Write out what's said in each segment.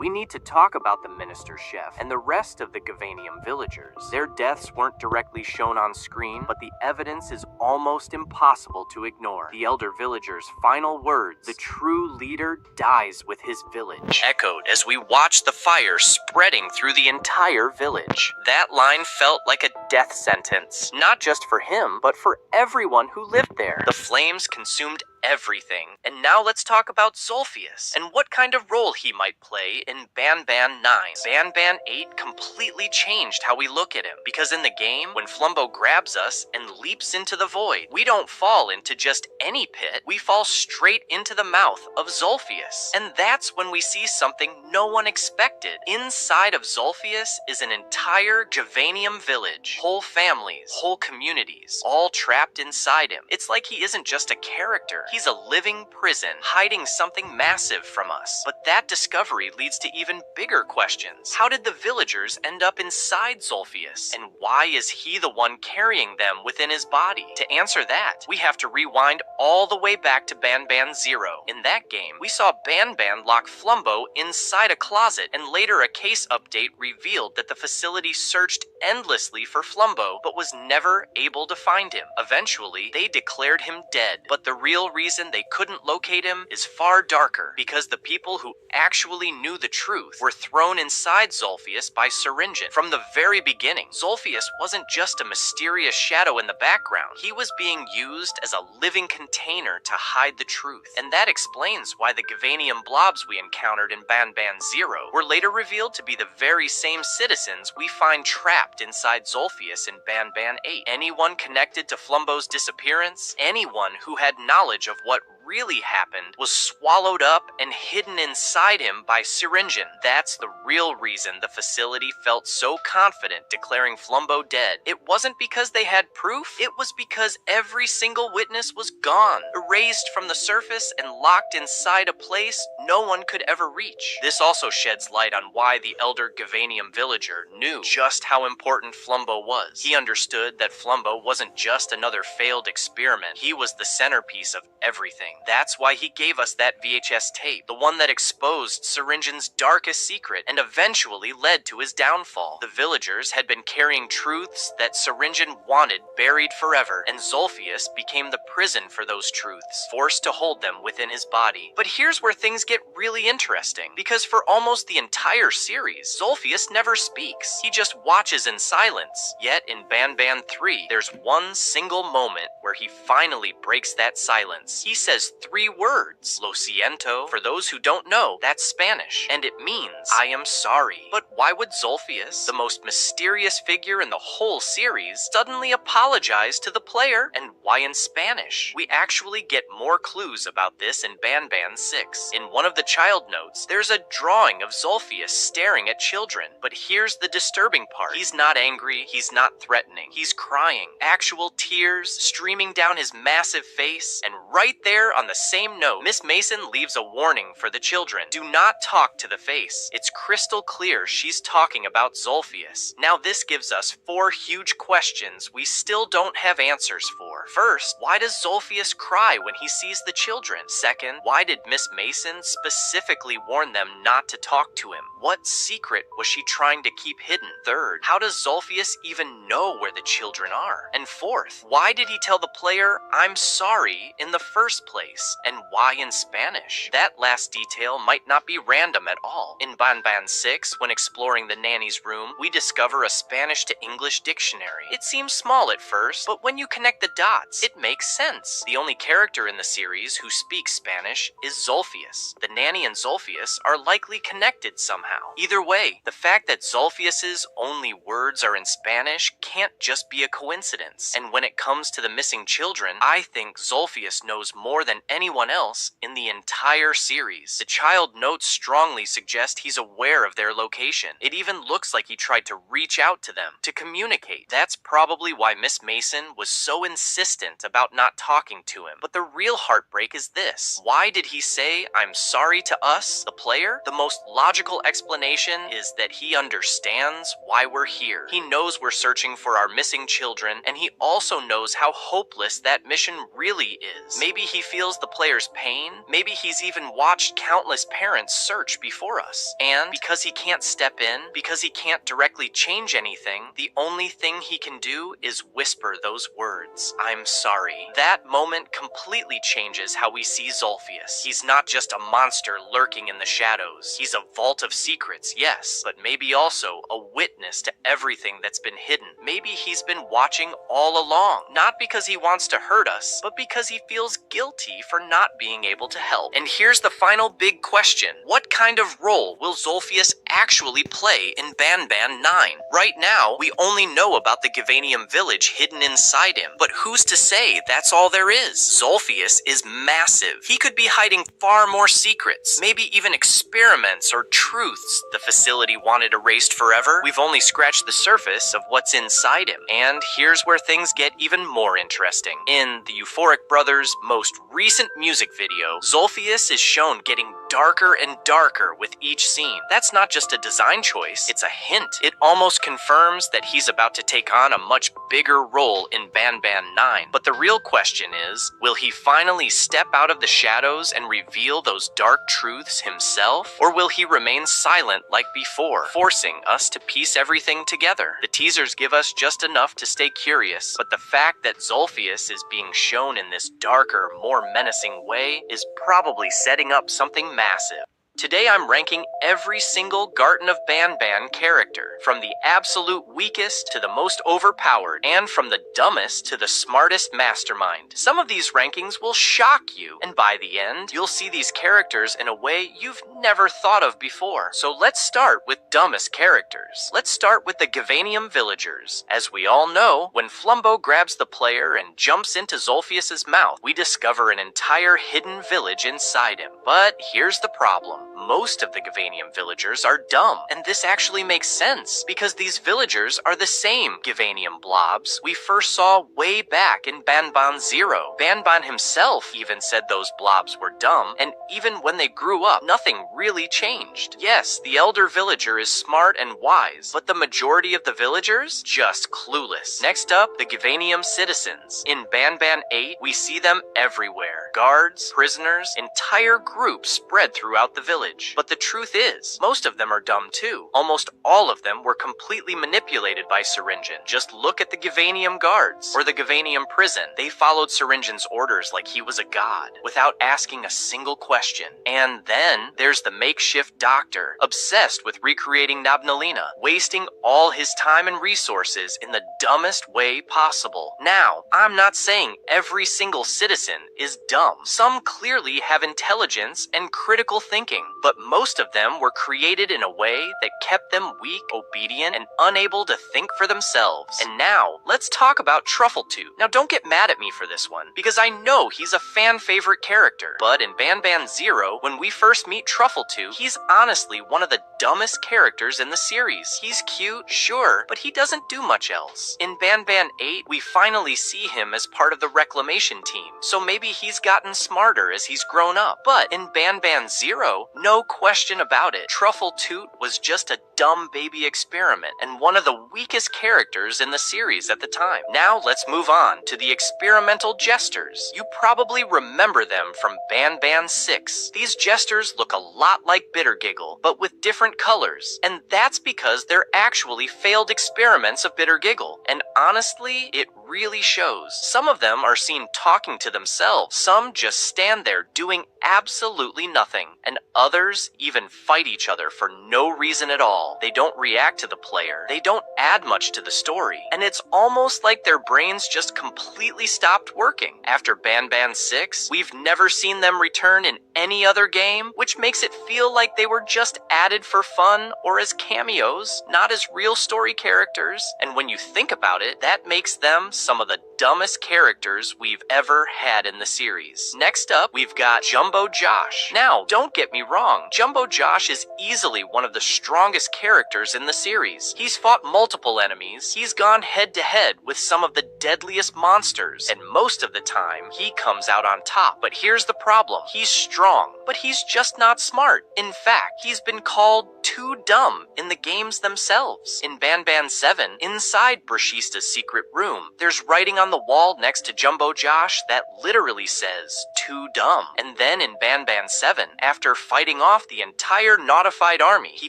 We need to talk about the minister chef and the rest of the Gavanium villagers. Their deaths weren't directly shown on screen, but the evidence is almost impossible to ignore. The elder villager's final words, "The true leader dies with his village," echoed as we watched the fire spreading through the entire village. That line felt like a death sentence, not just for him, but for everyone who lived there. The flames consumed everything. And now let's talk about Zolphius and what kind of role he might play in Banban 9. Banban 8 completely changed how we look at him, because in the game, when Flumbo grabs us and leaps into the void, we don't fall into just any pit, we fall straight into the mouth of Zolphius. And that's when we see something no one expected. Inside of Zolphius is an entire Gavanium village, whole families, whole communities, all trapped inside him. It's like he isn't just a character. He's a living prison, hiding something massive from us. But that discovery leads to even bigger questions. How did the villagers end up inside Zolphius? And why is he the one carrying them within his body? To answer that, we have to rewind all the way back to Banban 0. In that game, we saw Banban lock Flumbo inside a closet, and later a case update revealed that the facility searched endlessly for Flumbo, but was never able to find him. Eventually, they declared him dead, but the real reason they couldn't locate him is far darker, because the people who actually knew the truth were thrown inside Zolphius by Syringin. From the very beginning, Zolphius wasn't just a mysterious shadow in the background. He was being used as a living container to hide the truth. And that explains why the Gavanium blobs we encountered in Banban 0 were later revealed to be the very same citizens we find trapped inside Zolphius in Banban 8. Anyone connected to Flumbo's disappearance, anyone who had knowledge of what really happened, was swallowed up and hidden inside him by Syringin. That's the real reason the facility felt so confident declaring Flumbo dead. It wasn't because they had proof, it was because every single witness was gone, erased from the surface and locked inside a place no one could ever reach. This also sheds light on why the elder Gavanium villager knew just how important Flumbo was. He understood that Flumbo wasn't just another failed experiment, he was the centerpiece of everything. That's why he gave us that VHS tape, the one that exposed Syringin's darkest secret and eventually led to his downfall. The villagers had been carrying truths that Syringin wanted buried forever, and Zolphius became the prison for those truths, forced to hold them within his body. But here's where things get really interesting, because for almost the entire series, Zolphius never speaks. He just watches in silence. Yet in Banban 3, there's one single moment where he finally breaks that silence. He says 3 words. Lo siento. For those who don't know, that's Spanish, and it means, I am sorry. But why would Zolphius, the most mysterious figure in the whole series, suddenly apologize to the player? And why in Spanish? We actually get more clues about this in Banban 6. In one of the child notes, there's a drawing of Zolphius staring at children. But here's the disturbing part. He's not angry, he's not threatening. He's crying. Actual tears streaming down his massive face, and right there on the same note, Miss Mason leaves a warning for the children. Do not talk to the face. It's crystal clear she's talking about Zolphius. Now this gives us 4 huge questions we still don't have answers for. First, why does Zolphius cry when he sees the children? Second, why did Miss Mason specifically warn them not to talk to him? What secret was she trying to keep hidden? Third, how does Zolphius even know where the children are? And fourth, why did he tell the player, I'm sorry, in the first place? And why in Spanish? That last detail might not be random at all. In Banban 6, when exploring the nanny's room, we discover a Spanish to English dictionary. It seems small at first, but when you connect the dots, it makes sense. The only character in the series who speaks Spanish is Zolphius. The nanny and Zolphius are likely connected somehow. Either way, the fact that Zolphius's only words are in Spanish can't just be a coincidence. And when it comes to the missing children, I think Zolphius knows more than anyone else in the entire series. The child notes strongly suggest he's aware of their location. It even looks like he tried to reach out to them, to communicate. That's probably why Miss Mason was so insistent insistent about not talking to him. But the real heartbreak is this. Why did he say, "I'm sorry" to us, the player? The most logical explanation is that he understands why we're here. He knows we're searching for our missing children, and he also knows how hopeless that mission really is. Maybe he feels the player's pain. Maybe he's even watched countless parents search before us. And because he can't step in, because he can't directly change anything, the only thing he can do is whisper those words, "I'm sorry." That moment completely changes how we see Zolfius. He's not just a monster lurking in the shadows. He's a vault of secrets, yes, but maybe also a witness to everything that's been hidden. Maybe he's been watching all along, not because he wants to hurt us, but because he feels guilty for not being able to help. And here's the final big question. What kind of role will Zolfius actually play in Banban 9? Right now, we only know about the Gavanium village hidden inside him, but who's to say that's all there is? Zolfius is massive. He could be hiding far more secrets, maybe even experiments or truths the facility wanted erased forever. We've only scratched the surface of what's inside him. And here's where things get even more interesting. In the Euphoric Brothers' most recent music video, Zolfius is shown getting darker and darker with each scene. That's not just a design choice, it's a hint. It almost confirms that he's about to take on a much bigger role in Banban 9. But the real question is, will he finally step out of the shadows and reveal those dark truths himself? Or will he remain silent like before, forcing us to piece everything together? The teasers give us just enough to stay curious, but the fact that Zolfius is being shown in this darker, more menacing way is probably setting up something massive. Today I'm ranking every single Garden of Banban character, from the absolute weakest to the most overpowered, and from the dumbest to the smartest mastermind. Some of these rankings will shock you, and by the end, you'll see these characters in a way you've never thought of before. So let's start with dumbest characters. Let's start with the Gavanium villagers. As we all know, when Flumbo grabs the player and jumps into Zolfius's mouth, we discover an entire hidden village inside him. But here's the problem. Most of the Gavanium villagers are dumb, and this actually makes sense, because these villagers are the same Gavanium blobs we first saw way back in Banban 0. Banban himself even said those blobs were dumb, and even when they grew up, nothing really changed. Yes, the elder villager is smart and wise, but the majority of the villagers? Just clueless. Next up, the Gavanium citizens. In Banban 8, we see them everywhere. Guards, prisoners, entire groups spread throughout the village. But the truth is, most of them are dumb too. Almost all of them were completely manipulated by Syringan. Just look at the Gavanium guards, or the Gavanium prison. They followed Syringan's orders like he was a god, without asking a single question. And then, there's the makeshift doctor, obsessed with recreating Nabnalina, wasting all his time and resources in the dumbest way possible. Now, I'm not saying every single citizen is dumb. Some clearly have intelligence and critical thinking, but most of them were created in a way that kept them weak, obedient, and unable to think for themselves. And now, let's talk about Truffletooth. Now don't get mad at me for this one, because I know he's a fan favorite character. But in Banban 0, when we first meet Truffletooth, he's honestly one of the dumbest characters in the series. He's cute, sure, but he doesn't do much else. In Banban 8, we finally see him as part of the reclamation team, so maybe he's gotten smarter as he's grown up. But in Banban 0, no question about it, Truffletooth was just a dumb baby experiment and one of the weakest characters in the series at the time. Now let's move on to the experimental jesters. You probably remember them from Banban 6. These jesters look a lot like Bittergiggle, but with different colors, and that's because they're actually failed experiments of Bittergiggle, and honestly, it really shows. Some of them are seen talking to themselves, some just stand there doing absolutely nothing, and others even fight each other for no reason at all. They don't react to the player, they don't add much to the story, and it's almost like their brains just completely stopped working. After Banban 6, we've never seen them return in any other game, which makes it feel like they were just added for fun or as cameos, not as real story characters. And when you think about it, that makes them some of the dumbest characters we've ever had in the series. Next up, we've got Jumbo Josh. Now, don't get me wrong, Jumbo Josh is easily one of the strongest characters in the series. He's fought multiple enemies, he's gone head-to-head with some of the deadliest monsters, and most of the time, he comes out on top. But here's the problem. He's strong, but he's just not smart. In fact, he's been called too dumb in the games themselves. In Ban 7, inside Brashista's secret room, there's writing on the wall next to Jumbo Josh that literally says, too dumb. And then in Ban 7, after fighting off the entire Nautified army, he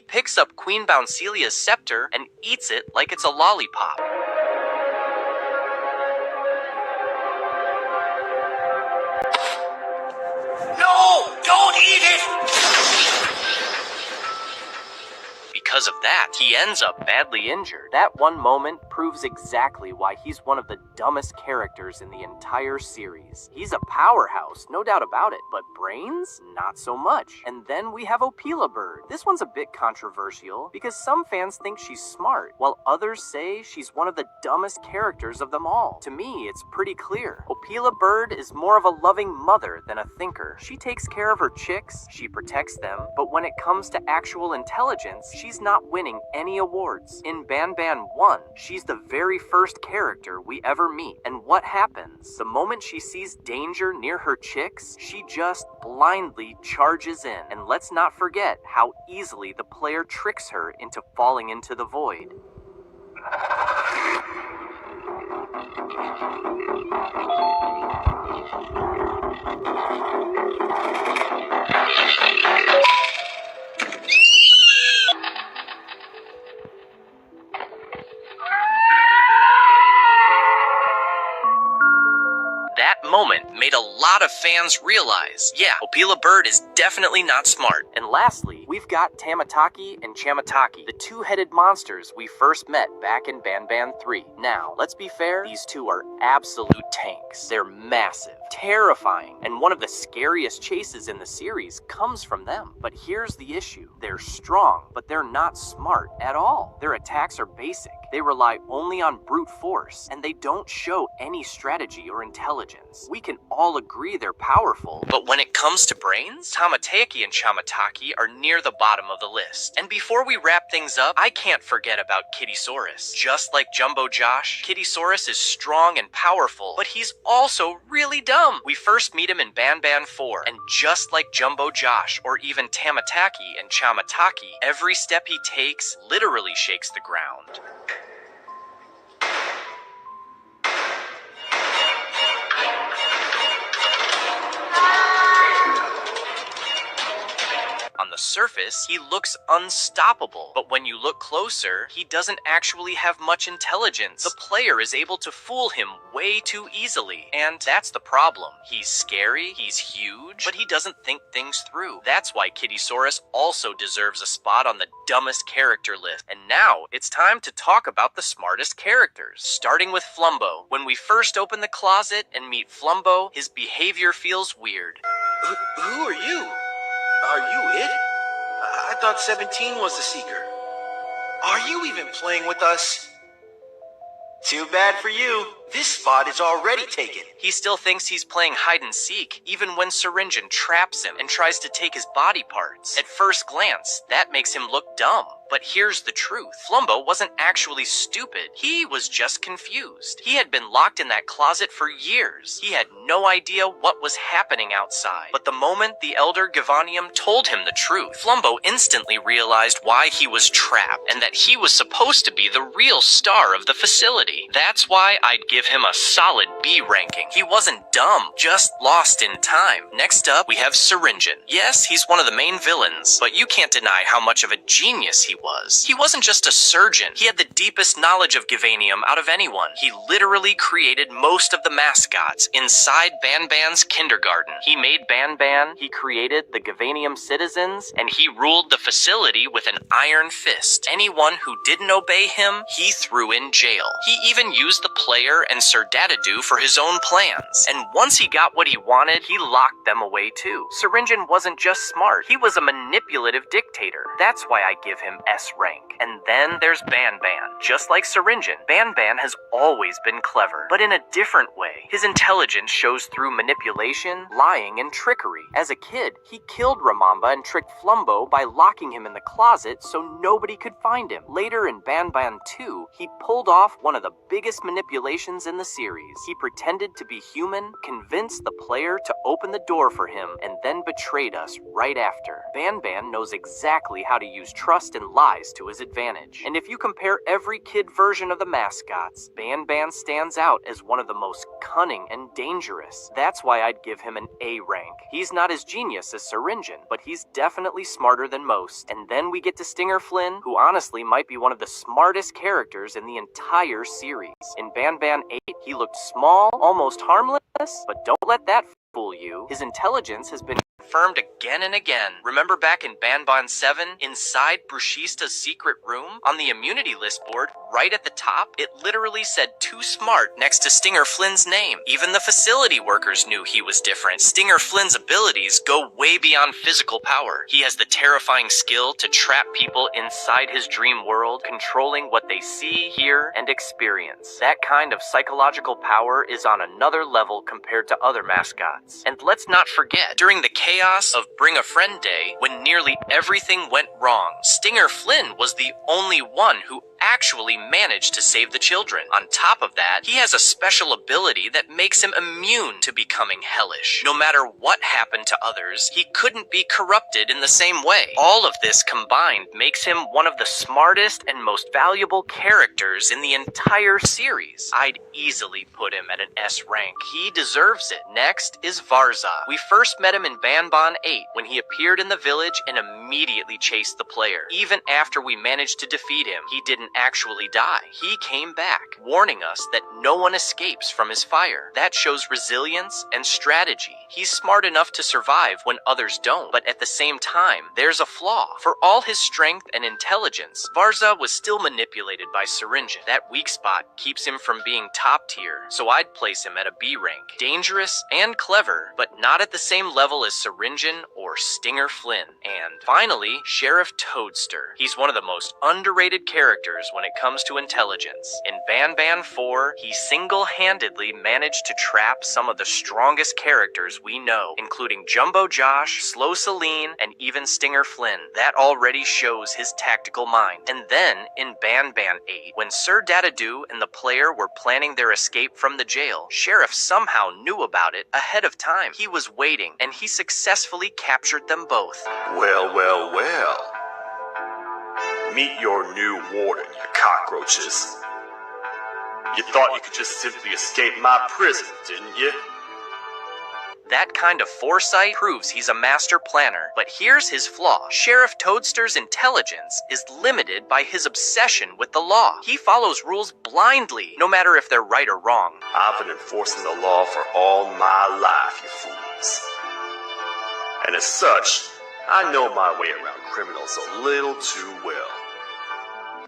picks up Queen Bouncelia's scepter and eats it like it's a lollipop. No! Don't eat it! Because of that, he ends up badly injured. That one moment proves exactly why he's one of the dumbest characters in the entire series. He's a powerhouse, no doubt about it, but brains? Not so much. And then we have Opila Bird. This one's a bit controversial because some fans think she's smart, while others say she's one of the dumbest characters of them all. To me, it's pretty clear. Opila Bird is more of a loving mother than a thinker. She takes care of her chicks, she protects them, but when it comes to actual intelligence, she's not winning any awards. In Ban 1, she's the very first character we ever meet. And what happens? The moment she sees danger near her chicks, she just blindly charges in. And let's not forget how easily the player tricks her into falling into the void. That moment made a lot of fans realize, yeah, Opila Bird is definitely not smart. And lastly, we've got Tamataki and Chamataki, the two-headed monsters we first met back in Ban 3. Now, let's be fair, these two are absolute tanks. They're massive, terrifying, and one of the scariest chases in the series comes from them. But here's the issue. They're strong, but they're not smart at all. Their attacks are basic. They rely only on brute force, and they don't show any strategy or intelligence. We can all agree they're powerful, but when it comes to brains, Tamataki and Chamataki are near the bottom of the list. And before we wrap things up, I can't forget about Kittysaurus. Just like Jumbo Josh, Kittysaurus is strong and powerful, but he's also really dumb. We first meet him in Ban 4, and just like Jumbo Josh or even Tamataki and Chamataki, every step he takes literally shakes the ground. On the surface, he looks unstoppable, but when you look closer, he doesn't actually have much intelligence. The player is able to fool him way too easily, and that's the problem. He's scary, he's huge, but he doesn't think things through. That's why Kittysaurus also deserves a spot on the dumbest character list. And now, it's time to talk about the smartest characters, starting with Flumbo. When we first open the closet and meet Flumbo, his behavior feels weird. Who are you? Are you it? I thought 17 was the Seeker. Are you even playing with us? Too bad for you. This spot is already taken. He still thinks he's playing hide and seek, even when Syringan traps him and tries to take his body parts. At first glance, that makes him look dumb. But here's the truth. Flumbo wasn't actually stupid. He was just confused. He had been locked in that closet for years. He had no idea what was happening outside. But the moment the Elder Gavanium told him the truth, Flumbo instantly realized why he was trapped and that he was supposed to be the real star of the facility. That's why I'd give him a solid B ranking. He wasn't dumb, just lost in time. Next up, we have Syringan. Yes, he's one of the main villains, but you can't deny how much of a genius he was. He wasn't just a surgeon. He had the deepest knowledge of Gavanium out of anyone. He literally created most of the mascots inside Ban's kindergarten. He made Ban, he created the Gavanium citizens, and he ruled the facility with an iron fist. Anyone who didn't obey him, he threw in jail. He even used the player and Sir Dadadoo for his own plans. And once he got what he wanted, he locked them away too. Syringin wasn't just smart, he was a manipulative dictator. That's why I give him S rank. And then there's Banban. Just like Syringin, Banban has always been clever, but in a different way. His intelligence shows through manipulation, lying, and trickery. As a kid, he killed Ramamba and tricked Flumbo by locking him in the closet so nobody could find him. Later in Banban 2, he pulled off one of the biggest manipulations in the series. He pretended to be human, convinced the player to open the door for him, and then betrayed us right after. Banban knows exactly how to use trust and lies to his advantage. And if you compare every kid version of the mascots, Banban stands out as one of the most cunning and dangerous. That's why I'd give him an A rank. He's not as genius as Syringin, but he's definitely smarter than most. And then we get to Stinger Flynn, who honestly might be one of the smartest characters in the entire series. In Banban 8, he looked small, almost harmless, but don't let that fool you. His intelligence has been confirmed again and again. Remember back in Banban 7, inside Brushista's secret room? On the immunity list board, right at the top, it literally said "too smart" next to Stinger Flynn's name. Even the facility workers knew he was different. Stinger Flynn's abilities go way beyond physical power. He has the terrifying skill to trap people inside his dream world, controlling what they see, hear, and experience. That kind of psychological power is on another level compared to other mascots. And let's not forget, during the chaos of Bring a Friend Day, when nearly everything went wrong, Stinger Flynn was the only one who actually managed to save the children. On top of that, he has a special ability that makes him immune to becoming hellish. No matter what happened to others, he couldn't be corrupted in the same way. All of this combined makes him one of the smartest and most valuable characters in the entire series. I'd easily put him at an S rank. He deserves it. Next is Varza. We first met him in Banban 8 when he appeared in the village and immediately chased the player. Even after we managed to defeat him, he didn't actually die. He came back, warning us that no one escapes from his fire. That shows resilience and strategy. He's smart enough to survive when others don't, but at the same time, there's a flaw. For all his strength and intelligence, Varza was still manipulated by Syringin. That weak spot keeps him from being top tier, so I'd place him at a B rank. Dangerous and clever, but not at the same level as Syringin or Stinger Flynn. And finally, Sheriff Toadster. He's one of the most underrated characters when it comes to intelligence. In Banban 4, he single-handedly managed to trap some of the strongest characters we know, including Jumbo Josh, Slow Celine, and even Stinger Flynn. That already shows his tactical mind. And then, in Banban 8, when Sir Dadadoo and the player were planning their escape from the jail, Sheriff somehow knew about it ahead of time. He was waiting, and he successfully captured them both. Well, well, well. Meet your new warden, you cockroaches. You thought you could just simply escape my prison, didn't you? That kind of foresight proves he's a master planner. But here's his flaw. Sheriff Toadster's intelligence is limited by his obsession with the law. He follows rules blindly, no matter if they're right or wrong. I've been enforcing the law for all my life, you fools. And as such, I know my way around criminals a little too well.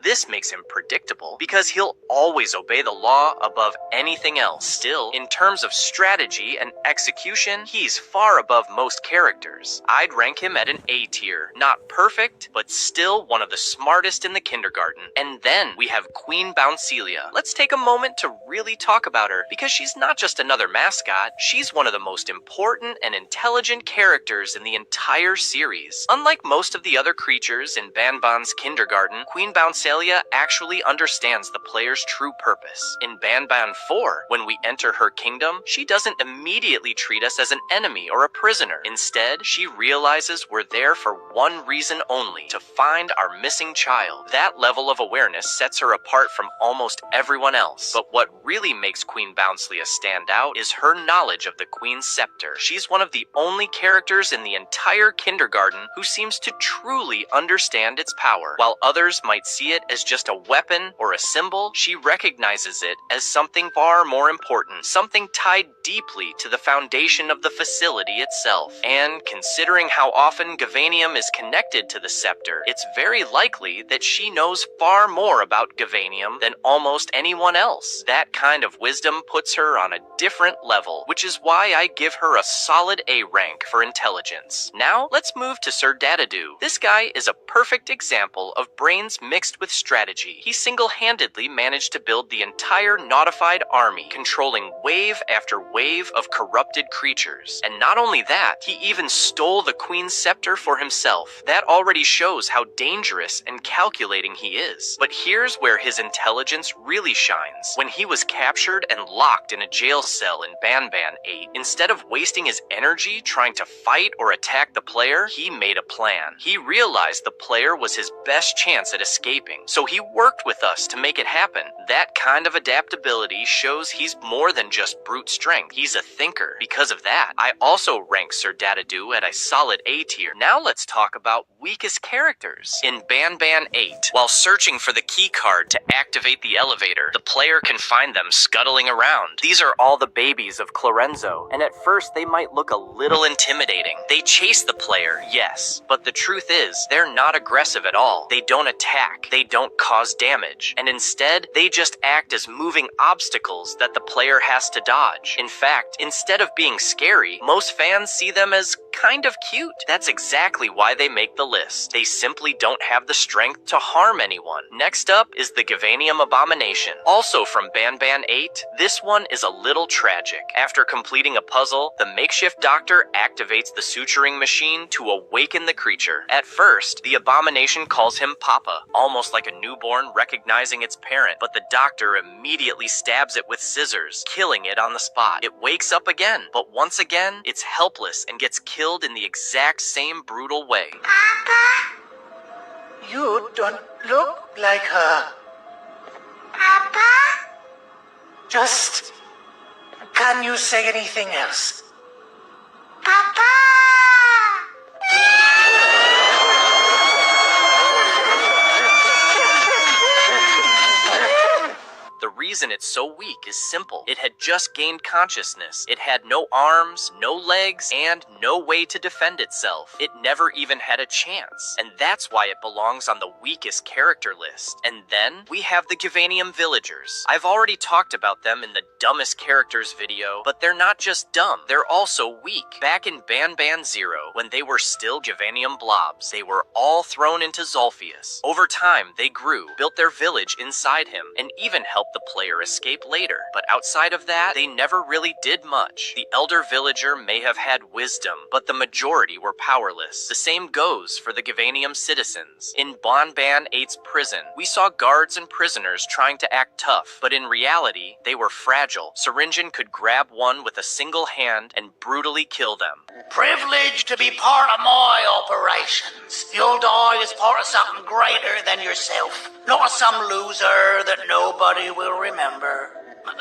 This makes him predictable because he'll always obey the law above anything else. Still, in terms of strategy and execution, he's far above most characters. I'd rank him at an A tier. Not perfect, but still one of the smartest in the kindergarten. And then we have Queen Bouncelia. Let's take a moment to really talk about her, because she's not just another mascot, she's one of the most important and intelligent characters in the entire series. Unlike most of the other creatures in Banban's kindergarten, Queen Bouncelia actually understands the player's true purpose. In Banban 4, when we enter her kingdom, she doesn't immediately treat us as an enemy or a prisoner. Instead, she realizes we're there for one reason only: to find our missing child. That level of awareness sets her apart from almost everyone else. But what really makes Queen Bouncelia stand out is her knowledge of the Queen's scepter. She's one of the only characters in the entire kindergarten who seems to truly understand its power. While others might see it as just a weapon or a symbol, she recognizes it as something far more important, something tied deeply to the foundation of the facility itself. And considering how often Gavanium is connected to the scepter, it's very likely that she knows far more about Gavanium than almost anyone else. That kind of wisdom puts her on a different level, which is why I give her a solid A rank for intelligence. Now, let's move to Sir Dadadoo. This guy is a perfect example of brains mixed with strategy. He single-handedly managed to build the entire Nautified army, controlling wave after wave of corrupted creatures. And not only that, he even stole the Queen's scepter for himself. That already shows how dangerous and calculating he is. But here's where his intelligence really shines. When he was captured and locked in a jail cell in Banban 8, instead of wasting his energy trying to fight or attack the player, he made a plan. He realized the player was his best chance at escaping, so he worked with us to make it happen. That kind of adaptability shows he's more than just brute strength. He's a thinker. Because of that, I also rank Sir Dadadoo at a solid A tier. Now let's talk about weakest characters. In Banban 8, while searching for the key card to activate the elevator, the player can find them scuttling around. These are all the babies of Clorenzo, and at first they might look a little intimidating. They chase the player, yes, but the truth is, they're not aggressive at all. They don't attack, they don't cause damage, and instead, they just act as moving obstacles that the player has to dodge. In fact, instead of being scary, most fans see them as kind of cute. That's exactly why they make the list. They simply don't have the strength to harm anyone. Next up is the Gavanium Abomination. Also from Banban 8, this one is a little tragic. After completing a puzzle, the makeshift doctor activates the suturing machine to awaken the creature. At first, the Abomination calls him Papa, almost like a newborn recognizing its parent, but the doctor immediately stabs it with scissors, killing it on the spot. It wakes up again, but once again, it's helpless and gets killed in the exact same brutal way. Papa? You don't look like her. Papa? Just... can you say anything else? Papa! The reason it's so weak is simple. It had just gained consciousness. It had no arms, no legs, and no way to defend itself. It never even had a chance. And that's why it belongs on the weakest character list. And then, we have the Gavanium villagers. I've already talked about them in the dumbest characters video, but they're not just dumb, they're also weak. Back in Banban 0, when they were still Gavanium blobs, they were all thrown into Zolphius. Over time, they grew, built their village inside him, and even helped the player escape later. But outside of that, they never really did much. The elder villager may have had wisdom, but the majority were powerless. The same goes for the Gavanium citizens. In Banban 8's prison, we saw guards and prisoners trying to act tough, but in reality, they were fragile. Syringan could grab one with a single hand and brutally kill them. Privileged to be part of my operations. You'll die as part of something greater than yourself. Not some loser that nobody will remember.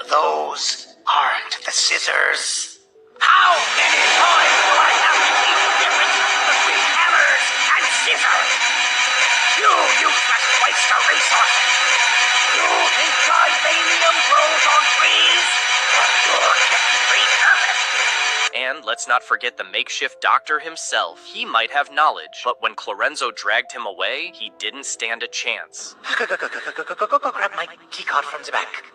Those aren't the scissors. How many times will I have to teach the difference between hammers and scissors? You useless waste of resources. You think Gavanium grows on trees? You're getting repurposed. And let's not forget the makeshift doctor himself. He might have knowledge, but when Clorenzo dragged him away, he didn't stand a chance. Go grab my keycard from the back.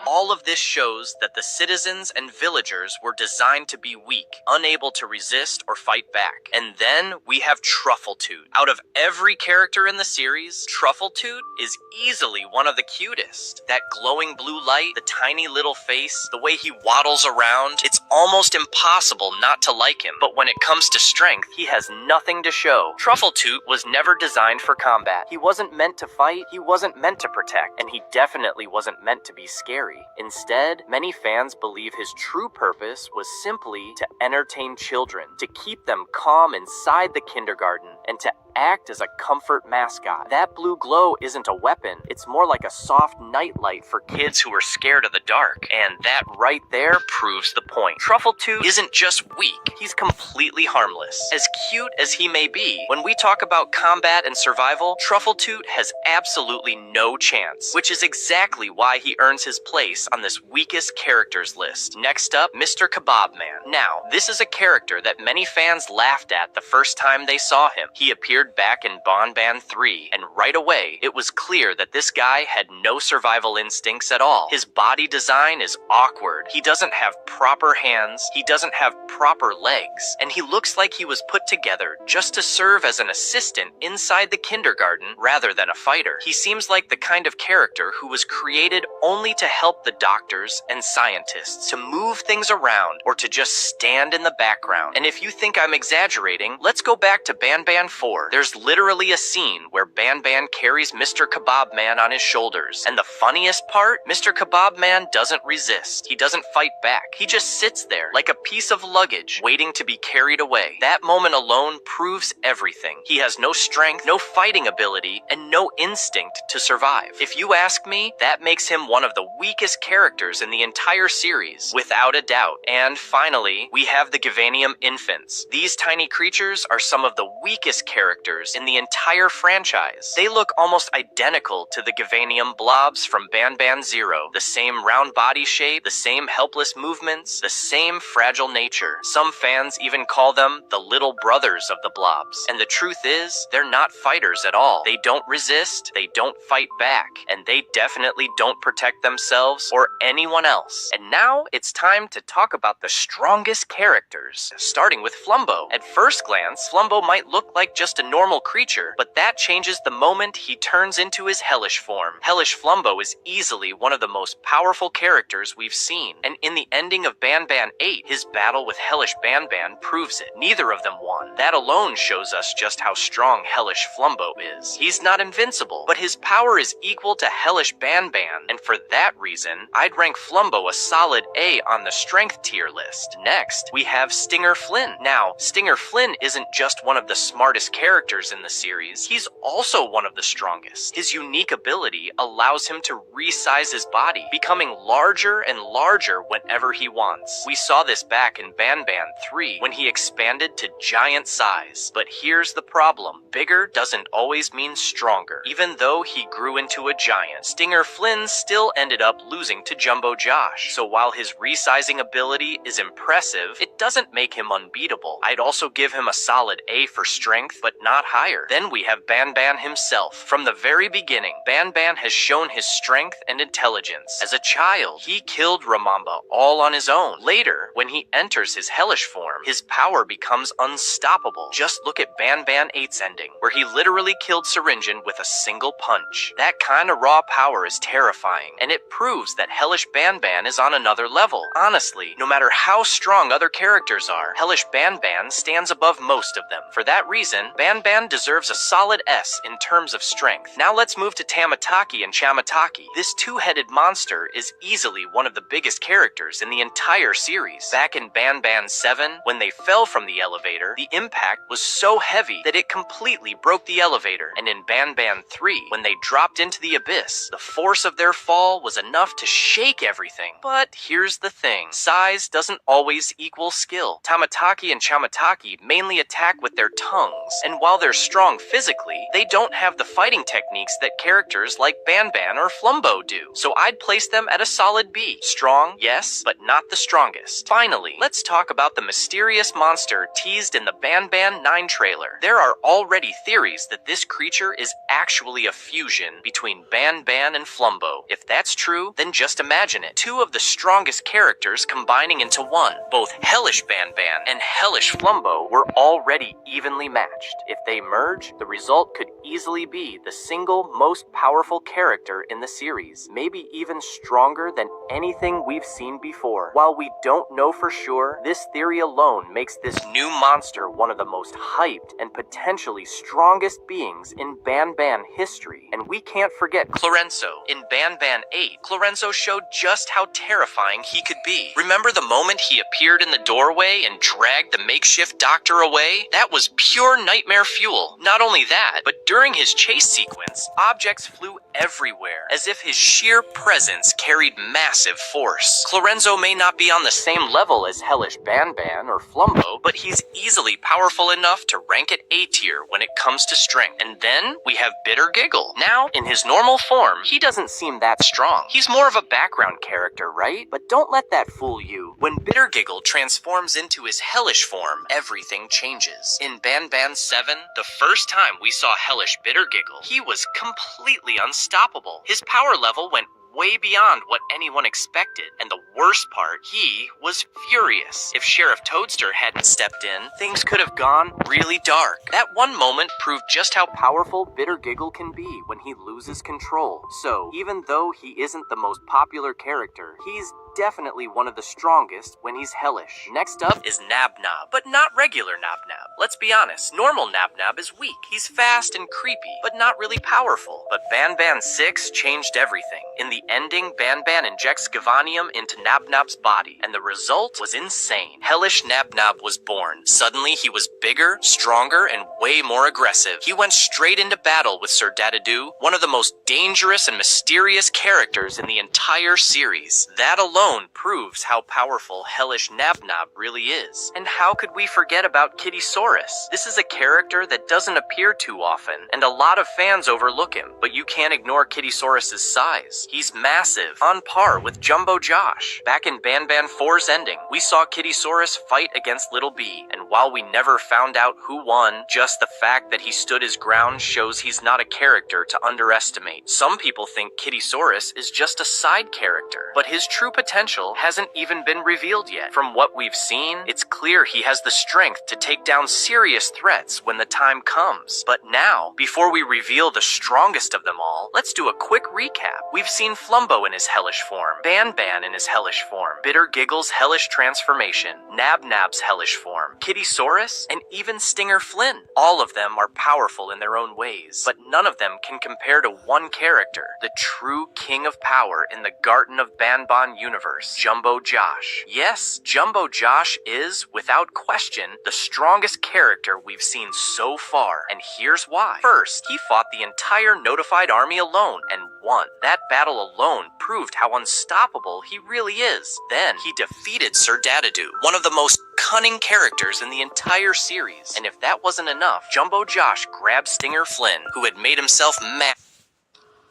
All of this shows that the citizens and villagers were designed to be weak, unable to resist or fight back. And then we have Truffletooth. Out of every character in the series, Truffletooth is easily one of the cutest. That glowing blue light, the tiny little face, the way he waddles around, it's almost impossible not to like him. But when it comes to strength, he has nothing to show. Truffletooth was never designed for combat. He wasn't meant to fight, he wasn't meant to protect, and he definitely wasn't meant to be scary. Instead, many fans believe his true purpose was simply to entertain children, to keep them calm inside the kindergarten, and to act as a comfort mascot. That blue glow isn't a weapon, it's more like a soft nightlight for kids who are scared of the dark. And that right there proves the point. Truffletooth isn't just weak, he's completely harmless. As cute as he may be, when we talk about combat and survival, Truffletooth has absolutely no chance, which is exactly why he earns his place on this weakest characters list. Next up, Mr. Kebab Man. Now, this is a character that many fans laughed at the first time they saw him. He appeared back in Banban 3, and right away, it was clear that this guy had no survival instincts at all. His body design is awkward. He doesn't have proper hands, he doesn't have proper legs, and he looks like he was put together just to serve as an assistant inside the kindergarten rather than a fighter. He seems like the kind of character who was created only to help the doctors and scientists to move things around or to just stand in the background. And if you think I'm exaggerating, let's go back to Banban 4. There's literally a scene where Banban carries Mr. Kebab Man on his shoulders. And the funniest part, Mr. Kebab Man doesn't resist. He doesn't fight back. He just sits there like a piece of luggage waiting to be carried away. That moment alone proves everything. He has no strength, no fighting ability, and no instinct to survive. If you ask me, that makes him one of the weakest characters in the entire series, without a doubt. And finally, we have the Gavanium Infants. These tiny creatures are some of the weakest characters in the entire franchise. They look almost identical to the Gavanium blobs from Banban 0. The same round body shape, the same helpless movements, the same fragile nature. Some fans even call them the little brothers of the blobs. And the truth is, they're not fighters at all. They don't resist, they don't fight back, and they definitely don't protect themselves or anyone else. And now it's time to talk about the strongest characters, starting with Flumbo. At first glance, Flumbo might look like just a normal creature, but that changes the moment he turns into his hellish form. Hellish Flumbo is easily one of the most powerful characters we've seen, and in the ending of Banban 8, his battle with Hellish Banban proves it. Neither of them won. That alone shows us just how strong Hellish Flumbo is. He's not invincible, but his power is equal to Hellish Banban, and for that reason, I'd rank Flumbo a solid A on the strength tier list. Next, we have Stinger Flynn. Now, Stinger Flynn isn't just one of the smartest characters in the series, he's also one of the strongest. His unique ability allows him to resize his body, becoming larger and larger whenever he wants. We saw this back in Banban 3 when he expanded to giant size. But here's the problem. Bigger doesn't always mean stronger. Even though he grew into a giant, Stinger Flynn still ended up losing to Jumbo Josh. So while his resizing ability is impressive, it doesn't make him unbeatable. I'd also give him a solid A for strength, but not higher. Then we have Banban himself. From the very beginning, Banban has shown his strength and intelligence. As a child, he killed Ramamba all on his own. Later, when he enters his hellish form, his power becomes unstoppable. Just look at Banban 8's ending, where he literally killed Syringan with a single punch. That kind of raw power is terrifying, and it proves that Hellish Banban is on another level. Honestly, no matter how strong other characters are, Hellish Banban stands above most of them. For that reason, Banban deserves a solid S in terms of strength. Now let's move to Tamataki and Chamataki. This two-headed monster is easily one of the biggest characters in the entire series. Back in Banban 7, when they fell from the elevator, the impact was so heavy that it completely broke the elevator. And in Banban 3, when they dropped into the abyss, the force of their fall was enough to shake everything. But here's the thing. Size doesn't always equal skill. Tamataki and Chamataki mainly attack with their tongues, and while they're strong physically, they don't have the fighting techniques that characters like Banban or Flumbo do. So I'd place them at a solid B. Strong, yes, but not the strongest. Finally, let's talk about the mysterious monster teased in the Banban 9 trailer. There are already theories that this creature is actually a fusion between Banban and Flumbo. If that's true, then just imagine it. Two of the strongest characters combining into one. Both Hellish Banban and Hellish Flumbo were already evenly matched. If they merge, the result could easily be the single most powerful character in the series, maybe even stronger than anything we've seen before. While we don't know for sure, this theory alone makes this new monster one of the most hyped and potentially strongest beings in Banban history. And we can't forget Clorenzo. In Banban 8, Clorenzo showed just how terrifying he could be. Remember the moment he appeared in the doorway and dragged the makeshift doctor away? That was pure nightmare their fuel. Not only that, but during his chase sequence, objects flew everywhere, as if his sheer presence carried massive force. Clorenzo may not be on the same level as Hellish Banban or Flumbo, but he's easily powerful enough to rank at A tier when it comes to strength. And then we have Bitter Giggle. Now, in his normal form, he doesn't seem that strong. He's more of a background character, right? But don't let that fool you. When Bitter Giggle transforms into his hellish form, everything changes. In Banban 7, the first time we saw Hellish Bitter Giggle, he was completely unstoppable. His power level went way beyond what anyone expected, and the worst part, he was furious. If Sheriff Toadster hadn't stepped in, things could have gone really dark. That one moment proved just how powerful Bitter Giggle can be when he loses control. So, even though he isn't the most popular character, he's definitely one of the strongest when he's hellish. Next up is Nabnob, but not regular Nabnob. Let's be honest, normal Nabnob is weak. He's fast and creepy, but not really powerful. But Banban 6 changed everything. In the ending, Banban injects Gavanium into Nabnob's body, and the result was insane. Hellish Nabnob was born. Suddenly, he was bigger, stronger, and way more aggressive. He went straight into battle with Sir Dadadoo, one of the most dangerous and mysterious characters in the entire series. That alone proves how powerful Hellish Nabnob really is. And how could we forget about Kittysaurus? This is a character that doesn't appear too often, and a lot of fans overlook him, but you can't ignore Kittysaurus' size. He's massive, on par with Jumbo Josh. Back in Banban 4's ending, we saw Kittysaurus fight against Little B, and while we never found out who won, just the fact that he stood his ground shows he's not a character to underestimate. Some people think Kittysaurus is just a side character, but his true potential hasn't even been revealed yet. From what we've seen, it's clear he has the strength to take down serious threats when the time comes. But now, before we reveal the strongest of them all, let's do a quick recap. We've seen Flumbo in his hellish form, Banban in his hellish form, Bitter Giggle's hellish transformation, Nabnab's hellish form, Kittysaurus, and even Stinger Flynn. All of them are powerful in their own ways, but none of them can compare to one character, the true king of power in the Garden of Banban universe, Jumbo Josh. Yes, Jumbo Josh is, without question, the strongest character we've seen so far, and here's why. First, he fought the entire notified army alone and won. That battle alone proved how unstoppable he really is. Then, he defeated Sir Dadadoo, one of the most cunning characters in the entire series. And if that wasn't enough, Jumbo Josh grabbed Stinger Flynn, who had made himself mad.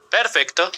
Perfecto.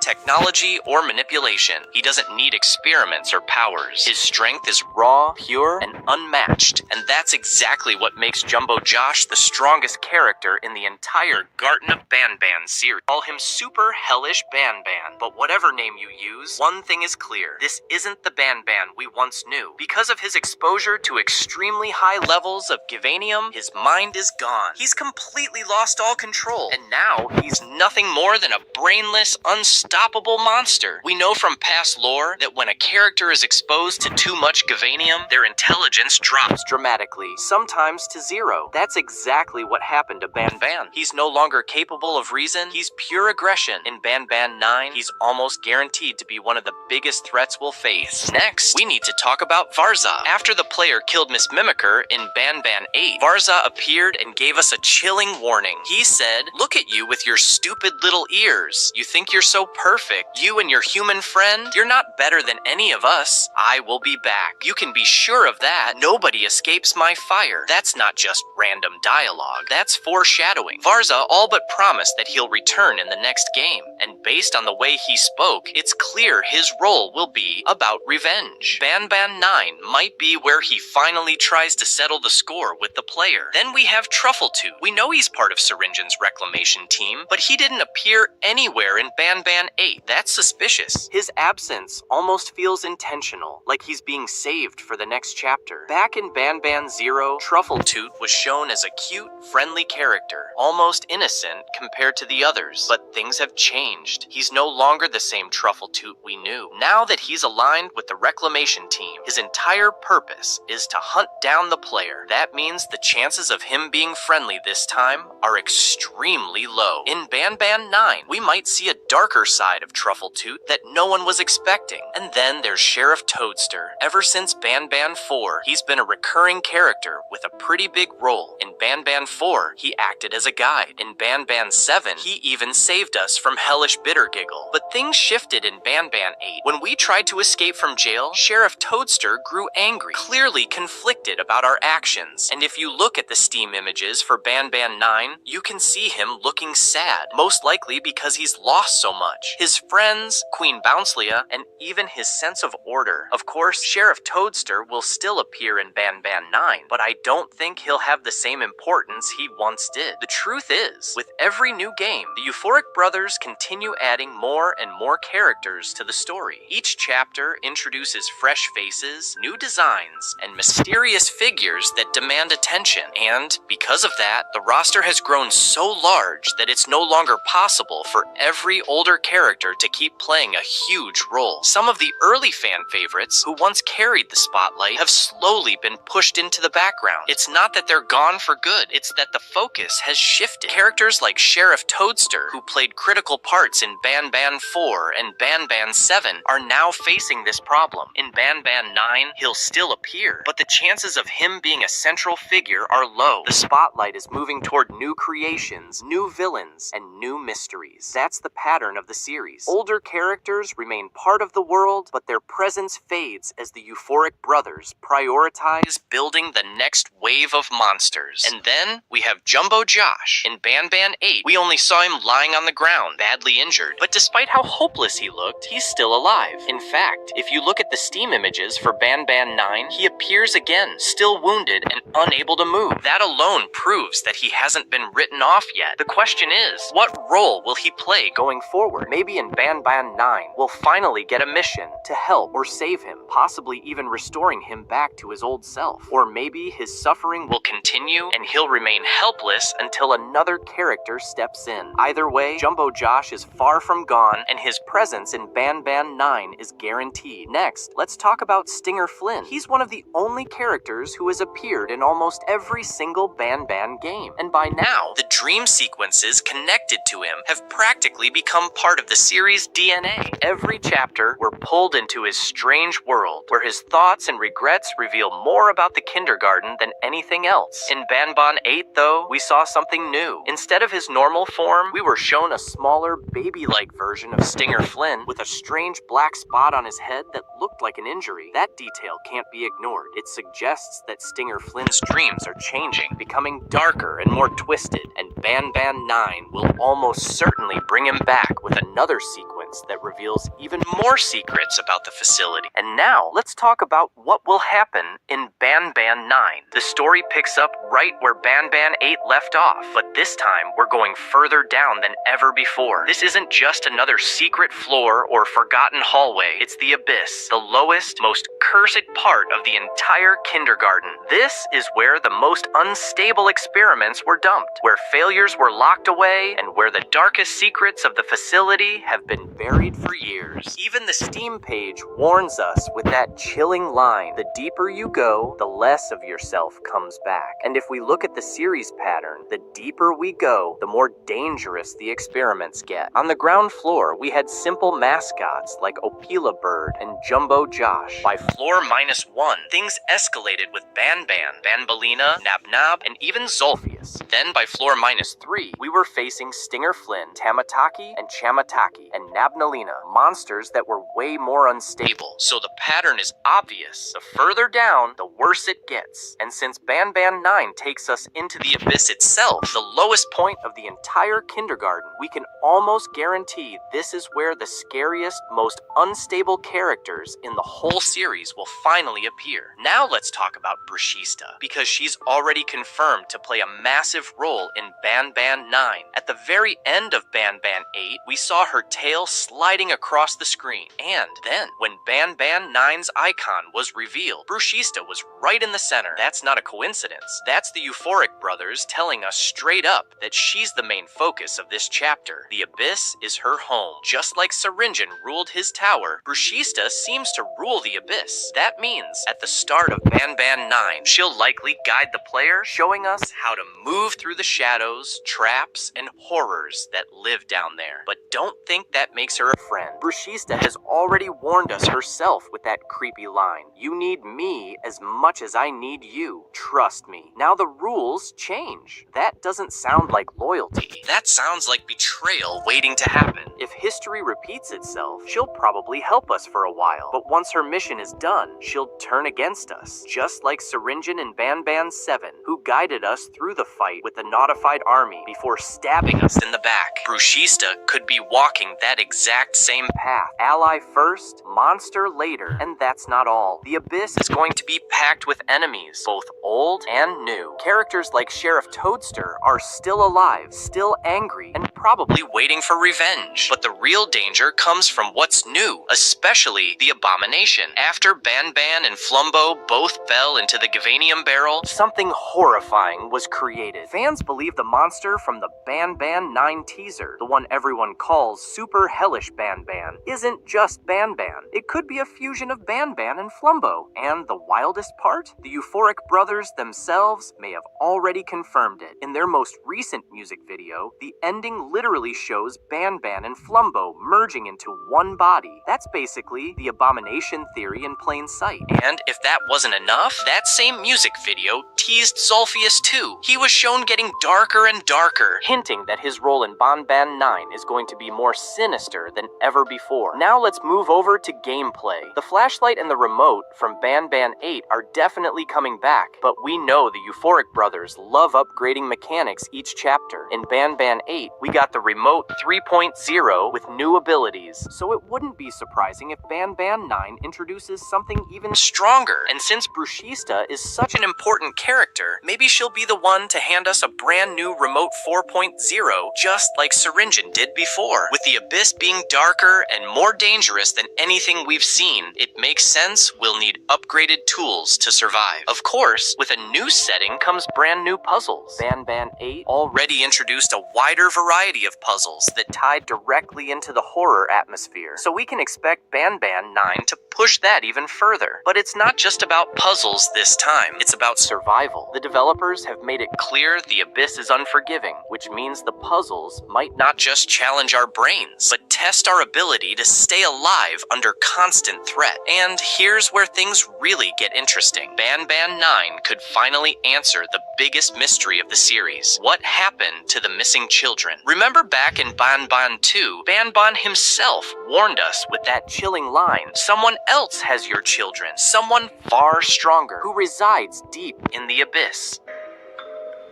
Technology, or manipulation. He doesn't need experiments or powers. His strength is raw, pure, and unmatched. And that's exactly what makes Jumbo Josh the strongest character in the entire Garden of Banban series. Call him Super Hellish Banban. But whatever name you use, one thing is clear. This isn't the Banban we once knew. Because of his exposure to extremely high levels of Gavanium, his mind is gone. He's completely lost all control. And now, he's nothing more than a brainless, unstoppable monster. We know from past lore that when a character is exposed to too much Gavanium, their intelligence drops dramatically, sometimes to zero. That's exactly what happened to Banban. He's no longer capable of reason, he's pure aggression. In Banban 9, he's almost guaranteed to be one of the biggest threats we'll face. Next, we need to talk about Varza. After the player killed Miss Mimicker in Banban 8, Varza appeared and gave us a chilling warning. He said, "Look at you with your stupid little ears. You think you're so perfect. You and your human friend, you're not better than any of us. I will be back. You can be sure of that. Nobody escapes my fire." That's not just random dialogue. That's foreshadowing. Varza all but promised that he'll return in the next game. And based on the way he spoke, it's clear his role will be about revenge. Banban 9 might be where he finally tries to settle the score with the player. Then we have Truffletooth. We know he's part of Syringen's reclamation team, but he didn't appear anywhere in Banban 8. That's suspicious. His absence almost feels intentional, like he's being saved for the next chapter. Back in Banban 0, Truffletooth was shown as a cute, friendly character, almost innocent compared to the others. But things have changed. changed. He's no longer the same Truffletoot we knew. Now that he's aligned with the Reclamation team, his entire purpose is to hunt down the player. That means the chances of him being friendly this time are extremely low. In Ban 9, we might see a darker side of Truffletoot that no one was expecting. And then there's Sheriff Toadster. Ever since Ban 4, he's been a recurring character with a pretty big role. In Ban 4, he acted as a guide. In Ban 7, he even saved us from Hellish Bittergiggle. But things shifted in Ban 8. When we tried to escape from jail, Sheriff Toadster grew angry, clearly conflicted about our actions. And if you look at the Steam images for Ban 9, you can see him looking sad, most likely because he's lost so much. His friends, Queen Bouncelia, and even his sense of order. Of course, Sheriff Toadster will still appear in Ban 9, but I don't think he'll have the same importance he once did. The truth is, with every new game, the Euphoric Brothers continue adding more and more characters to the story. Each chapter introduces fresh faces, new designs, and mysterious figures that demand attention. And because of that, the roster has grown so large that it's no longer possible for every older character to keep playing a huge role. Some of the early fan favorites, who once carried the spotlight, have slowly been pushed into the background. It's not that they're gone for good, it's that the focus has shifted. Characters like Sheriff Toadster, who played critical parts in Ban 4 and Ban 7, are now facing this problem. In Ban 9, he'll still appear, but the chances of him being a central figure are low. The spotlight is moving toward new creations, new villains, and new mysteries. That's the pattern of the series. Older characters remain part of the world, but their presence fades as the Euphoric Brothers prioritize building the next wave of monsters. And then we have Jumbo Josh. In Ban 8, we only saw him lying on the ground, badly injured. But despite how hopeless he looked, he's still alive. In fact, if you look at the Steam images for Ban 9, he appears again, still wounded and unable to move. That alone proves that he hasn't been written off yet. The question is, what role will he play going forward? Maybe in Ban 9, we'll finally get a mission to help or save him, possibly even restoring him back to his old self. Or maybe his suffering will continue and he'll remain helpless until another character steps in. Either way, Jumbo Josh is far from gone, and his presence in Ban 9 is guaranteed. Next, let's talk about Stinger Flynn. He's one of the only characters who has appeared in almost every single Ban game. And by now, the dream sequences connected to him have practically become part of the series' DNA. Every chapter, we're pulled into his strange world, where his thoughts and regrets reveal more about the kindergarten than anything else. In Ban 8, though, we saw something new. Instead of his normal form, we were shown a smaller, baby-like version of Stinger Flynn with a strange black spot on his head that looked like an injury. That detail can't be ignored. It suggests that Stinger Flynn's dreams are changing, becoming darker and more twisted, and Ban 9 will almost certainly bring him back with another sequence that reveals even more secrets about the facility. And now, let's talk about what will happen in Ban 9. The story picks up right where Ban 8 left off, but this time we're going further down than ever before. This isn't just another secret floor or forgotten hallway. It's the abyss, the lowest, most cursed part of the entire kindergarten. This is where the most unstable experiments were dumped, where failures were locked away, and where the darkest secrets of the facility have been buried for years. Even the Steam page warns us with that chilling line: the deeper you go, the less of yourself comes back. And if we look at the series pattern, the deeper we go, the more dangerous the experiments get. On the ground floor, we had simple mascots like Opila Bird and Jumbo Josh. By floor -1, things escalated with Ban, Banbalina, Nab, and even Zolfius. Then by floor -3, we were facing Stinger Flynn, Tamataki, and Chamataki, and Nabnalina, monsters that were way more unstable. So the pattern is obvious. The further down, the worse it gets. And since Ban 9 takes us into the abyss itself, the lowest point of the entire kindergarten, we can almost guarantee this is where the scariest, most unstable characters in the whole series will finally appear. Now let's talk about Brishista, because she's already confirmed to play a massive role in Ban Ban 9. At the very end of Ban Ban 8, we saw her tail sliding across the screen. And then, when Ban Ban 9's icon was revealed, Bruschista was right in the center. That's not a coincidence. That's the Euphoric brothers telling us straight up that she's the main focus of this chapter. The Abyss is her home. Just like Syringin ruled his tower, Bruschista seems to rule the Abyss. That means, at the start of Ban Ban 9, she'll likely guide the player, showing us how to move through the shadows, traps, and horrors that live down there. But don't think that makes her a friend. Bruschista has already warned us herself with that creepy line. You need me as much as I need you. Trust me. Now the rules change. That doesn't sound like loyalty. That sounds like betrayal waiting to happen. If history repeats itself, she'll probably help us for a while. But once her mission is done, she'll turn against us. Just like Syringin in Ban Ban 7, who guided us through the fight with the Notified Army before stabbing us in the back. Bruschista could be walking that exact same path. Ally first, monster later, and that's not all. The Abyss is going to be packed with enemies, both old and new. Characters like Sheriff Toadster are still alive, still angry, and probably waiting for revenge. But the real danger comes from what's new, especially the Abomination. After Ban Ban and Flumbo both fell into the Gavanium barrel, something horrifying was created. Fans believe the monster from the Ban Ban 9 teaser, the one everyone calls Super Hellish Ban Ban, isn't just Ban Ban. It could be a fusion of Ban Ban and Flumbo. And the wildest part? The Euphoric brothers themselves may have already confirmed it. In their most recent music video, the ending literally shows Ban Ban and Flumbo merging into one body. That's basically the Abomination theory in plain sight. And if that wasn't enough, that same music video teased Zolphius too. He was shown getting darker and darker, hinting that his role in Ban Ban 9 is going to be more sinister than ever before. Now let's move over to gameplay. The flashlight and the remote from Ban Ban 8 are definitely coming back, but we know the Euphoric brothers love upgrading mechanics each chapter. In Ban Ban 8, we got the remote 3.0 with new abilities, so it wouldn't be surprising if Ban Ban 9 introduces something even stronger. And since Bruschista is such an important character, maybe she'll be the one to hand us a brand new remote 4.0, just like Syringin did before. With the Abyss being darker and more dangerous than anything we've seen, it makes sense we'll need upgraded tools to survive. Of course, with a new setting comes brand new puzzles. Ban Ban 8 already introduced a wider variety of puzzles that tied directly into the horror atmosphere, so we can expect Ban Ban 9 to push that even further. But it's not just about puzzles this time, it's about survival. The developers have made it clear the Abyss is unforgiving, which means the puzzles might not just challenge our brains, but test our ability to stay alive under constant threat. And here's where things really get interesting. Ban Ban 9 could finally answer the biggest mystery of the series. What happened to the missing children? Remember back in Ban Ban 2, Ban Ban himself warned us with that chilling line, someone else has your children, someone far stronger, who resides deep in the Abyss.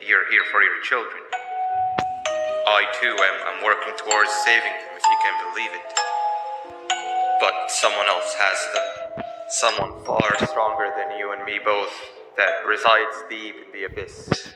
You're here for your children. I too am working towards saving them, if you can believe it. But someone else has them. Someone far stronger than you and me both, that resides deep in the Abyss.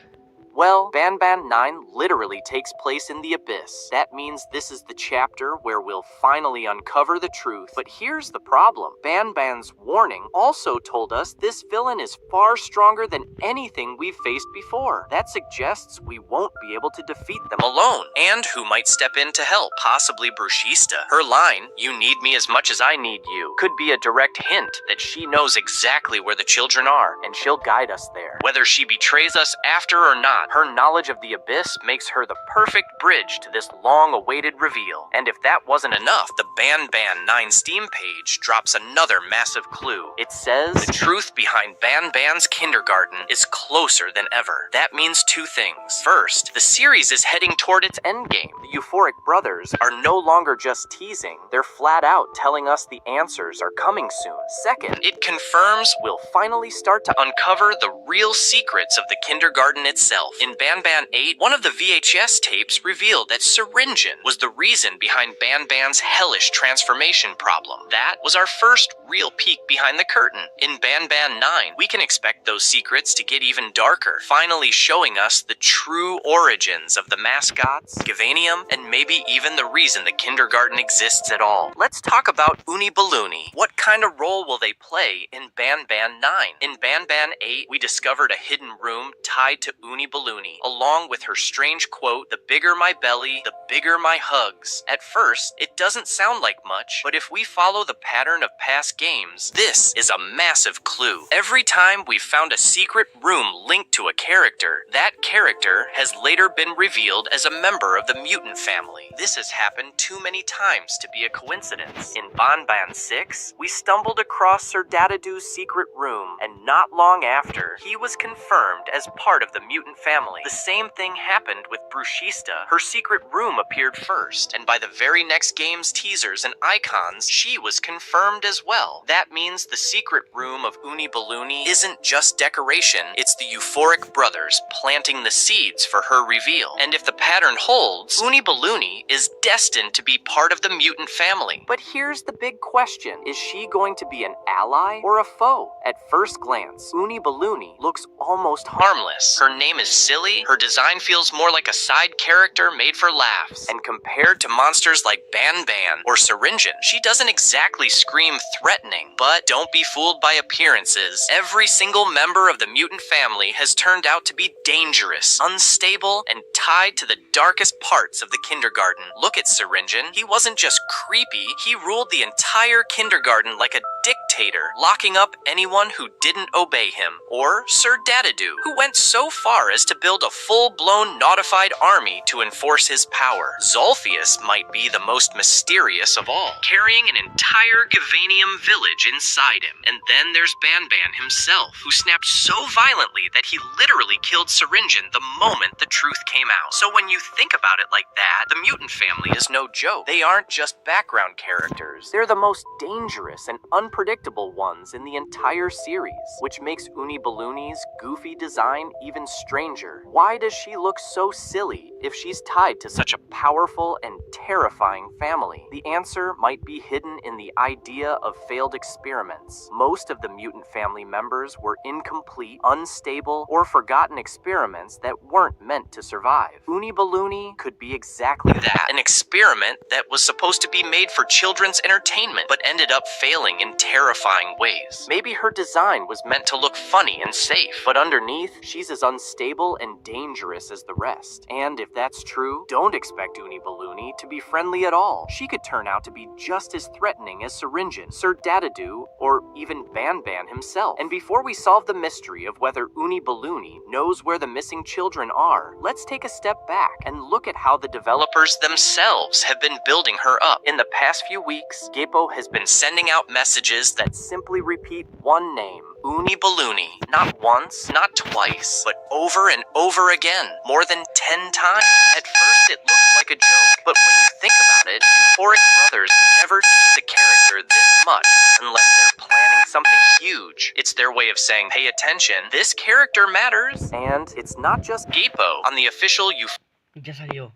Well, Ban Ban 9 literally takes place in the Abyss. That means this is the chapter where we'll finally uncover the truth. But here's the problem. Ban Ban's warning also told us this villain is far stronger than anything we've faced before. That suggests we won't be able to defeat them alone. And who might step in to help? Possibly Bruschista. Her line, "You need me as much as I need you," could be a direct hint that she knows exactly where the children are, and she'll guide us there. Whether she betrays us after or not, her knowledge of the Abyss makes her the perfect bridge to this long-awaited reveal. And if that wasn't enough, the Ban Ban 9 Steam page drops another massive clue. It says, the truth behind Ban Ban's kindergarten is closer than ever. That means two things. First, the series is heading toward its endgame. The Euphoric brothers are no longer just teasing, they're flat out telling us the answers are coming soon. Second, it confirms we'll finally start to uncover the real secrets of the kindergarten itself. In Ban Ban 8, one of the VHS tapes revealed that Syringan was the reason behind Ban Ban's hellish transformation problem. That was our first real peek behind the curtain. In Ban Ban 9, we can expect those secrets to get even darker, finally showing us the true origins of the mascots, Gavanium, and maybe even the reason the kindergarten exists at all. Let's talk about Uni Balloony. What kind of role will they play in Ban Ban 9? In Ban Ban 8, we discovered a hidden room tied to Uni Balloony, along with her strange quote, "The bigger my belly, the bigger my hugs." At first, it doesn't sound like much, but if we follow the pattern of past games, this is a massive clue. Every time we've found a secret room linked to a character, that character has later been revealed as a member of the mutant family. This has happened too many times to be a coincidence. In Ban Ban 6, we stumbled across Sir Dadadoo's secret room, and not long after, he was confirmed as part of the mutant family. The same thing happened with Bruschista. Her secret room appeared first, and by the very next game's teasers and icons, she was confirmed as well. That means the secret room of Uni Balloony isn't just decoration, it's the Euphoric brothers planting the seeds for her reveal. And if the pattern holds, Uni Balloony is destined to be part of the mutant family. But here's the big question. Is she going to be an ally or a foe? At first glance, Uni Balloony looks almost harmless. Her name is silly, her design feels more like a side character made for laughs. And compared to monsters like Ban Ban or Syringan, she doesn't exactly scream threatening. But don't be fooled by appearances. Every single member of the mutant family has turned out to be dangerous, unstable, and tied to the darkest parts of the kindergarten. Look at Syringan. He wasn't just creepy, he ruled the entire kindergarten like a dictator, locking up anyone who didn't obey him. Or Sir Dadadoo, who went so far as to build a full-blown notified army to enforce his power. Zolphius might be the most mysterious of all, carrying an entire Gavanium village inside him. And then there's Ban Ban himself, who snapped so violently that he literally killed Syringan the moment the truth came out. So when you think about it like that, the mutant family is no joke. They aren't just background characters. They're the most dangerous and unpredictable ones in the entire series, which makes Uni Balloony's goofy design even stranger. Why does she look so silly if she's tied to such a powerful and terrifying family? The answer might be hidden in the idea of failed experiments. Most of the mutant family members were incomplete, unstable, or forgotten experiments that weren't meant to survive. Uni Balloony could be exactly that, an experiment that was supposed to be made for children's entertainment, but ended up failing in terrifying ways. Maybe her design was meant to look funny and safe, but underneath, she's as unstable and dangerous as the rest. And if that's true, don't expect Uni Balloony to be friendly at all. She could turn out to be just as threatening as Syringan, Sir Dadadoo, or even Ban Ban himself. And before we solve the mystery of whether Uni Balloony knows where the missing children are, let's take a step back and look at how the developers themselves have been building her up. In the past few weeks, Geppo has been sending out messages that simply repeat one name, Uni Balloony. Not once, not twice, but over and over again, more than 10 times. At first it looked like a joke, but when you think about it, Euphoric brothers never tease a character this much unless they're planning something huge. It's their way of saying, pay attention, this character matters. And it's not just Geppo. On the official Ya salió.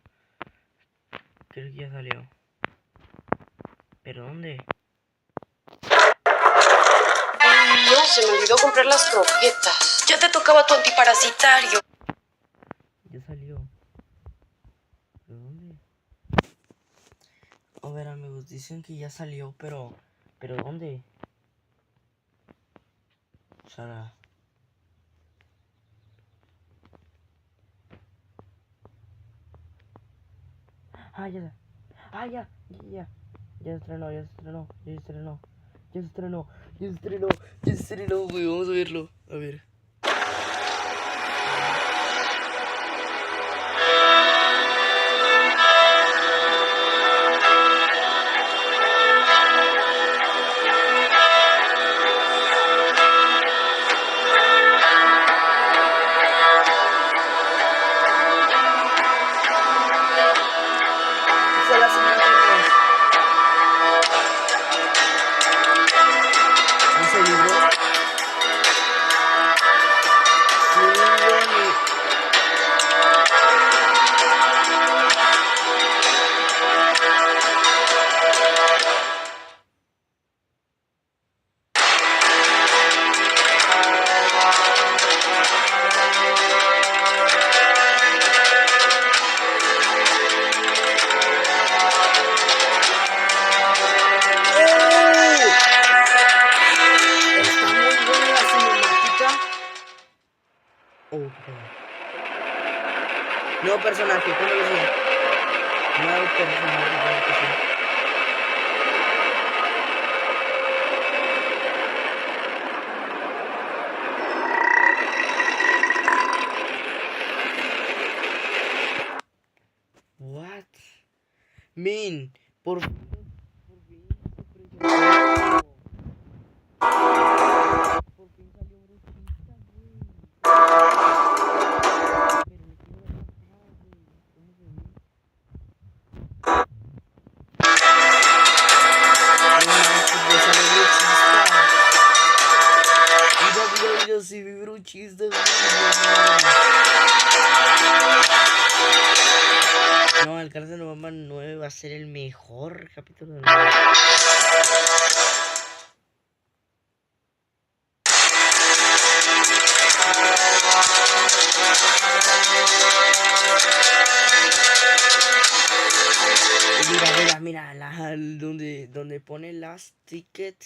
Creo que ya salió. ¿Pero dónde? No, se me olvidó comprar las croquetas. Ya te tocaba tu antiparasitario. Ya salió. ¿Pero dónde? A ver, amigos, dicen que ya salió, pero ¿dónde? Sara. Ah, ya. Ah, ya. Ya se estrenó. Ya se estrenó, güey. Vamos a verlo. A ver. Son las imágenes. ¿Ese libro? Nuevo personaje, ¿cómo lo sé? Nuevo personaje, claro que sí. What? Min, por fin se presentó. Por fin salió Bruchita, güey. Pero me quiero ver la cara, güey. ¿Cómo se ve? No manches, güey, salió Bruchista. Mira, sí vi Bruchista, güey. No, el Cárcel de Obama 9 va a ser el mejor capítulo del mundo. Mira, donde pone last ticket.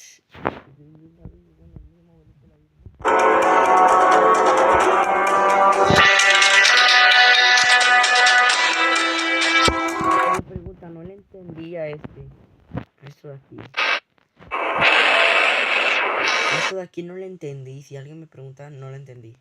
Me pregunta, no le entendí a esto de aquí. Esto de aquí no le entendí. Si alguien me pregunta, no le entendí.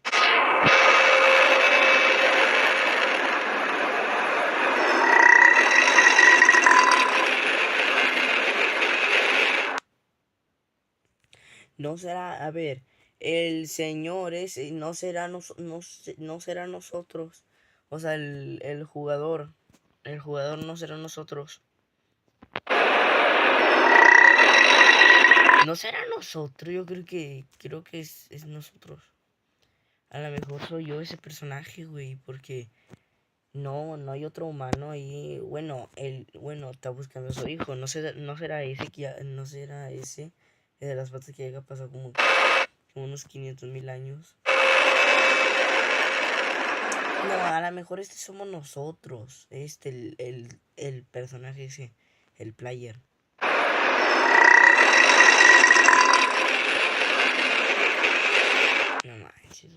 No será, a ver, el señor ese no será no será nosotros. O sea, el jugador no será nosotros. No será nosotros, yo creo que es nosotros. A lo mejor soy yo ese personaje, güey, porque no hay otro humano ahí. Bueno, está buscando a su hijo. No será ese no será ese de las patas que haya pasado como unos 500,000 años. No, a lo mejor somos nosotros. El personaje ese, el player. No manches.